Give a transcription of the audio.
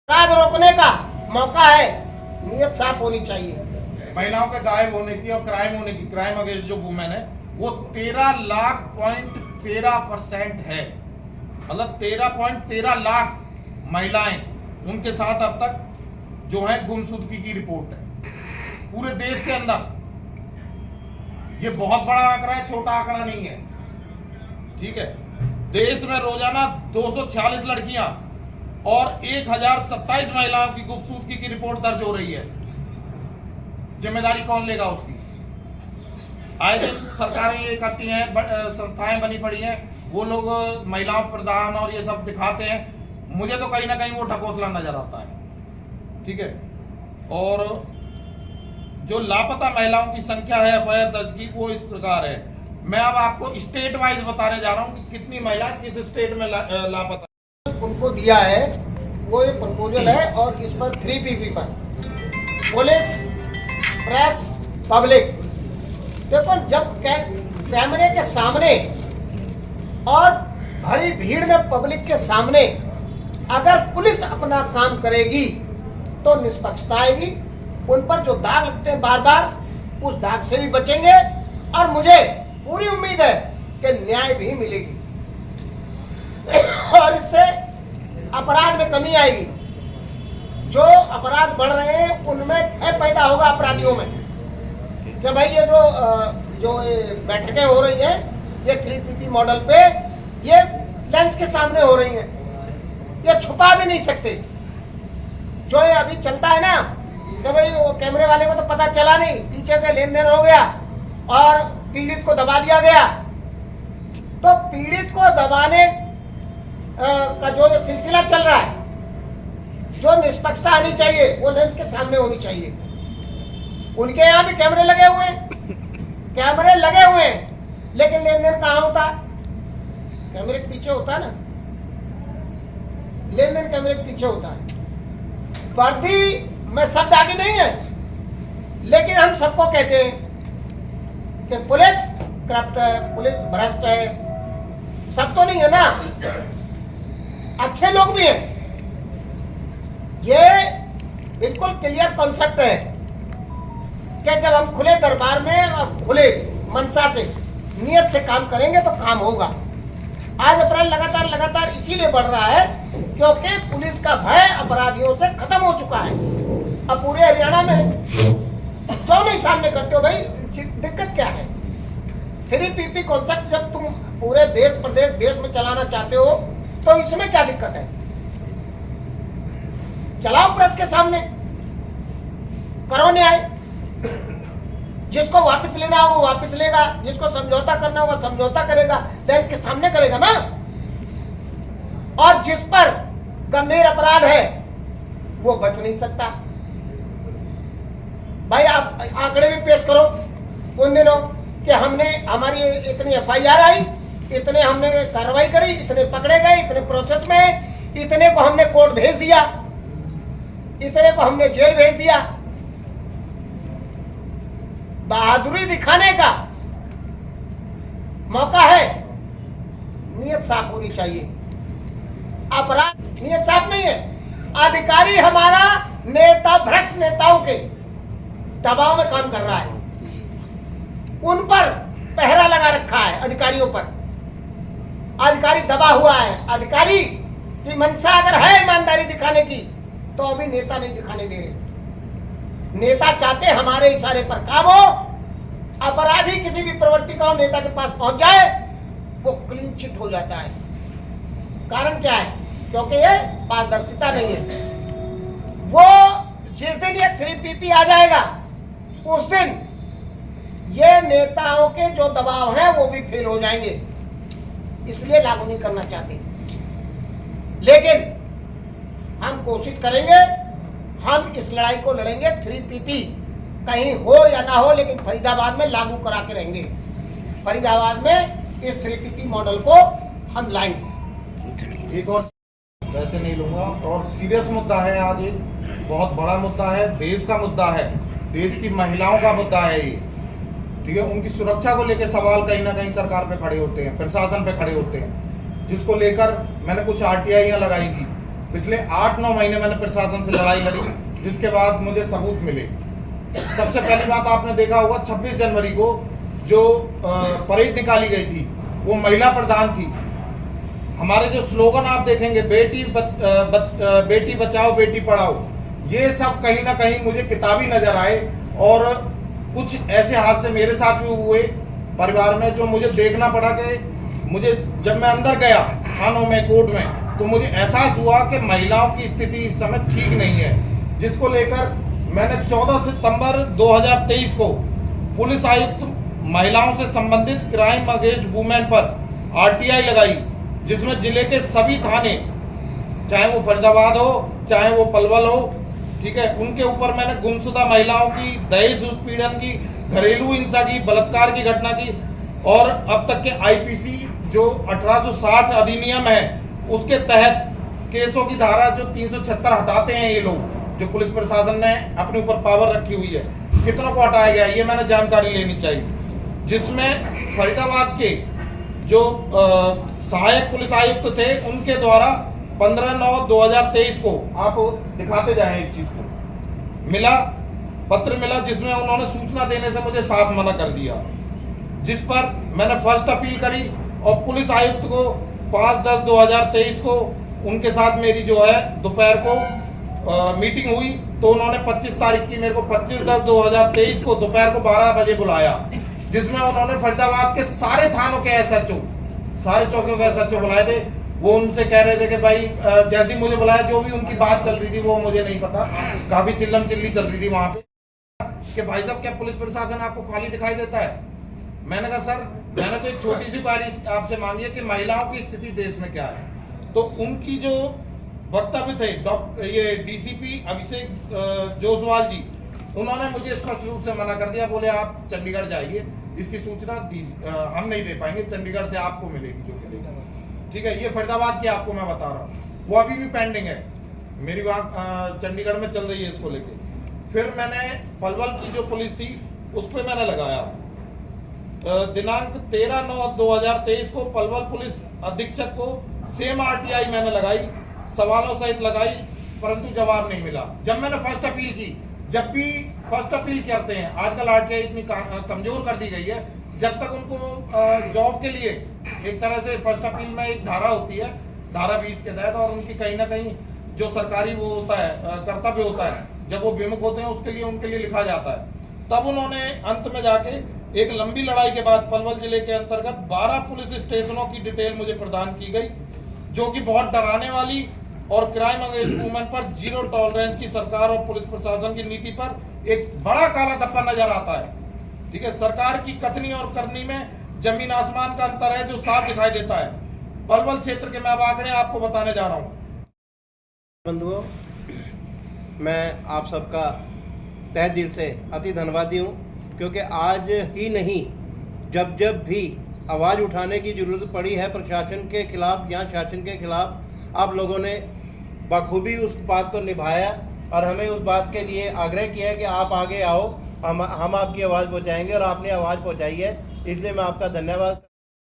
अपराध रोकने का मौका है, नीयत साफ होनी चाहिए। महिलाओं के गायब होने की और क्राइम होने की, क्राइम अगेंस्ट जो वुमेन है वो 13,13% है। मतलब 13.13 लाख महिलाएं, उनके साथ अब तक जो है गुमशुदगी की रिपोर्ट है पूरे देश के अंदर। ये बहुत बड़ा आंकड़ा है, छोटा आंकड़ा नहीं है। ठीक है, देश में रोजाना 246 लड़कियां और 1027 महिलाओं की गुमशुदगी की रिपोर्ट दर्ज हो रही है। जिम्मेदारी कौन लेगा उसकी? आए दिन सरकारें ये करती हैं, संस्थाएं बनी पड़ी हैं, वो लोग महिलाओं प्रधान और ये सब दिखाते हैं। मुझे तो कहीं ना कहीं वो ढकोसला नजर आता है। ठीक है, और जो लापता महिलाओं की संख्या है एफआईआर दर्ज की, वो इस प्रकार है। मैं अब आपको स्टेट वाइज बताने जा रहा हूँ कि कितनी महिला किस स्टेट में लापता। उनको दिया है वो एक प्रपोजल है, और इस पर 3PP पर पुलिस, प्रेस, पब्लिक, देखो जब कैमरे के सामने और भरी भीड़ में पब्लिक के सामने अगर पुलिस अपना काम करेगी तो निष्पक्षता आएगी। उन पर जो दाग लगते हैं बार बार, उस दाग से भी बचेंगे, और मुझे पूरी उम्मीद है कि न्याय भी मिलेगी और इससे अपराध में कमी आएगी। जो अपराध बढ़ रहे हैं उनमें भय पैदा होगा अपराधियों में कि भाई ये जो बैठकें हो रही हैं, ये 3PP मॉडल पे ये लेंस के सामने हो रही हैं, ये छुपा भी नहीं सकते। जो ये अभी चलता है ना कि भाई वो कैमरे वाले को तो पता चला नहीं, पीछे से लेन देन हो गया और पीड़ित को दबा दिया गया। तो पीड़ित को दबाने का जो सिलसिला चल रहा है, जो निष्पक्षता आनी चाहिए वो लेंस के सामने होनी चाहिए। उनके यहाँ भी कैमरे लगे हुए हैं, कैमरे लगे हुए हैं, लेकिन लेन देन कहाँ होता है? कैमरे के पीछे होता है ना, लेन देन कैमरे के पीछे होता है। वर्दी में शब्द आगे नहीं है, लेकिन हम सबको कहते हैं कि पुलिस करप्ट है, पुलिस भ्रष्ट है। सब तो नहीं है ना, अच्छे लोग भी हैं। ये बिल्कुल क्लियर कॉन्सेप्ट है कि जब हम खुले दरबार में और खुले मनसा से, नियत से काम करेंगे तो काम होगा। आज अपराध लगातार इसीलिए बढ़ रहा है क्योंकि पुलिस का भय अपराधियों से खत्म हो चुका है। अब पूरे हरियाणा में क्यों नहीं सामने करते हो भाई? दिक्कत क्या है? 3PP कॉन्सेप्ट जब तुम पूरे देश प्रदेश देश में चलाना चाहते हो तो इसमें क्या दिक्कत है? चलाओ प्रेस के सामने, करो न्याय। जिसको वापस लेना हो वो वापस लेगा, जिसको समझौता करना होगा समझौता करेगा, लेंस के सामने करेगा ना। और जिस पर गंभीर अपराध है वो बच नहीं सकता। भाई आप आंकड़े भी पेश करो उन दिनों कि हमने हमारी इतनी FIR आई, इतने हमने कार्रवाई करी, इतने पकड़े गए, इतने प्रोसेस में, इतने को हमने कोर्ट भेज दिया, इतने को हमने जेल भेज दिया। बहादुरी दिखाने का मौका है, नियत साफ होनी चाहिए। अपराध नियत साफ नहीं है। अधिकारी हमारा नेता भ्रष्ट नेताओं के दबाव में काम कर रहा है, उन पर पहरा लगा रखा है, अधिकारियों पर। अधिकारी दबा हुआ है। अधिकारी की मंशा अगर है ईमानदारी दिखाने की तो अभी नेता नहीं दिखाने दे रहे। नेता चाहते हमारे इशारे पर काम हो, अपराधी किसी भी प्रवृत्ति का नेता के पास पहुंच जाए वो क्लीन चिट हो जाता है। कारण क्या है? क्योंकि ये पारदर्शिता नहीं है। वो जिस दिन ये 3PP आ जाएगा उस दिन ये नेताओं के जो दबाव हैं वो भी फेल हो जाएंगे, इसलिए लागू नहीं करना चाहते। लेकिन हम कोशिश करेंगे, हम इस लड़ाई को लड़ेंगे। 3PP कहीं हो या ना हो, लेकिन फरीदाबाद में लागू करा के रहेंगे। फरीदाबाद में इस 3PP मॉडल को हम लाएंगे। एक और वैसे नहीं लूंगा, और सीरियस मुद्दा है आज, एक बहुत बड़ा मुद्दा है, देश का मुद्दा है, देश की महिलाओं का मुद्दा है ये। ठीक है, उनकी सुरक्षा को लेकर सवाल कहीं ना कहीं सरकार पे खड़े होते हैं, प्रशासन पे खड़े होते हैं, जिसको लेकर मैंने कुछ RTI लगाई थी पिछले 8-9 महीने मैंने प्रशासन से लड़ाई लड़ी, जिसके बाद मुझे सबूत मिले। सबसे पहली बात आपने देखा होगा 26 जनवरी को जो परेड निकाली गई थी वो महिला प्रधान थी। हमारे जो स्लोगन आप देखेंगे बेटी बचाओ बेटी पढ़ाओ, ये सब कहीं ना कहीं मुझे किताबी नजर आए और कुछ ऐसे हादसे मेरे साथ भी हुए परिवार में जो मुझे देखना पड़ा कि मुझे जब मैं अंदर गया थानों में कोर्ट में तो मुझे एहसास हुआ कि महिलाओं की स्थिति इस समय ठीक नहीं है, जिसको लेकर मैंने 14 सितंबर 2023 को पुलिस आयुक्त महिलाओं से संबंधित क्राइम अगेंस्ट वुमेन पर आरटीआई लगाई, जिसमें जिले के सभी थाने, चाहे वो फरीदाबाद हो चाहे वो पलवल हो, ठीक है, उनके ऊपर मैंने गुमशुदा महिलाओं की, दहेज उत्पीड़न की, घरेलू हिंसा की, बलात्कार की घटना की और अब तक के आईपीसी जो 1860 अधिनियम है उसके तहत केसों की धारा जो 376 हटाते हैं ये लोग, जो पुलिस प्रशासन ने अपने ऊपर पावर रखी हुई है, कितनों को हटाया गया ये मैंने जानकारी लेनी चाहिए। जिसमें फरीदाबाद के जो सहायक पुलिस आयुक्त थे उनके द्वारा 15/9/2023 को, आप दिखाते जाएं इस चीज को, मिला पत्र मिला जिसमें उन्होंने सूचना देने से मुझे साफ मना कर दिया, जिस पर मैंने फर्स्ट अपील करी और पुलिस आयुक्त को 5/10/2023 को उनके साथ मेरी जो है दोपहर को मीटिंग हुई, तो उन्होंने 25 तारीख की मेरे को 25/10/2023 को दोपहर को 12 बजे बुलाया, जिसमें उन्होंने फरीदाबाद के सारे थानों के एसएचओ, सारे चौकियों के एसएचओ बुलाए थे। वो उनसे कह रहे थे कि भाई जैसे ही मुझे बुलाया जो भी उनकी बात चल रही थी वो मुझे नहीं पता, काफी चिल्लम चिल्ली चल रही थी वहां पे कि भाई साहब क्या पुलिस प्रशासन आपको खाली दिखाई देता है। मैंने कहा सर मैंने तो एक छोटी सी क्वेरी आपसे मांगी है कि महिलाओं की स्थिति देश में क्या है। तो उनकी जो वक्तव्य थे ये डीसीपी अभिषेक जोसवाल जी, उन्होंने मुझे स्पष्ट रूप से मना कर दिया, बोले आप चंडीगढ़ जाइए, इसकी सूचना हम नहीं दे पाएंगे, चंडीगढ़ से आपको मिलेगी जो मिलेगी, ठीक है। ये फरीदाबाद की आपको मैं बता रहा हूँ, वो अभी भी पेंडिंग है मेरी, वहाँ चंडीगढ़ में चल रही है इसको लेके। फिर मैंने पलवल की जो पुलिस थी उस पर मैंने लगाया, दिनांक 13/9/2023 को पलवल पुलिस अधीक्षक को सेम आरटीआई मैंने लगाई, सवालों सहित लगाई, परंतु जवाब नहीं मिला। जब मैंने फर्स्ट अपील की, जब भी फर्स्ट अपील करते हैं, आजकल आरटीआई इतनी कमजोर कर दी गई है, जब तक उनको जॉब के लिए एक तरह से फर्स्ट अपील में एक धारा होती है, धारा 20 के तहत, और उनकी कहीं ना कहीं जो सरकारी वो होता है कर्तव्य होता है, जब वो विमुख होते हैं उसके लिए उनके लिए लिखा जाता है। तब उन्होंने अंत में जाके एक लंबी लड़ाई के बाद पलवल जिले के अंतर्गत 12 पुलिस स्टेशनों की डिटेल मुझे प्रदान की गई, जो कि बहुत डराने वाली और क्राइम अगेंस्ट वुमेन पर जीरो टॉलरेंस की सरकार और पुलिस प्रशासन की नीति पर एक बड़ा काला धब्बा नजर आता है, ठीक है। सरकार की कथनी और करनी में जमीन आसमान का अंतर है, जो साफ दिखाई देता है। पलवल क्षेत्र के मैं अब आंकड़े आपको बताने जा रहा हूँ। बंधुओं, मैं आप सबका तहे दिल से अति धन्यवादी हूँ, क्योंकि आज ही नहीं जब जब भी आवाज़ उठाने की ज़रूरत पड़ी है प्रशासन के खिलाफ या शासन के खिलाफ, आप लोगों ने बखूबी उस बात को निभाया और हमें उस बात के लिए आग्रह किया है कि आप आगे आओ, हम आपकी आवाज़ पहुँचाएंगे और आपने आवाज़ पहुँचाई है, इसलिए मैं आपका धन्यवाद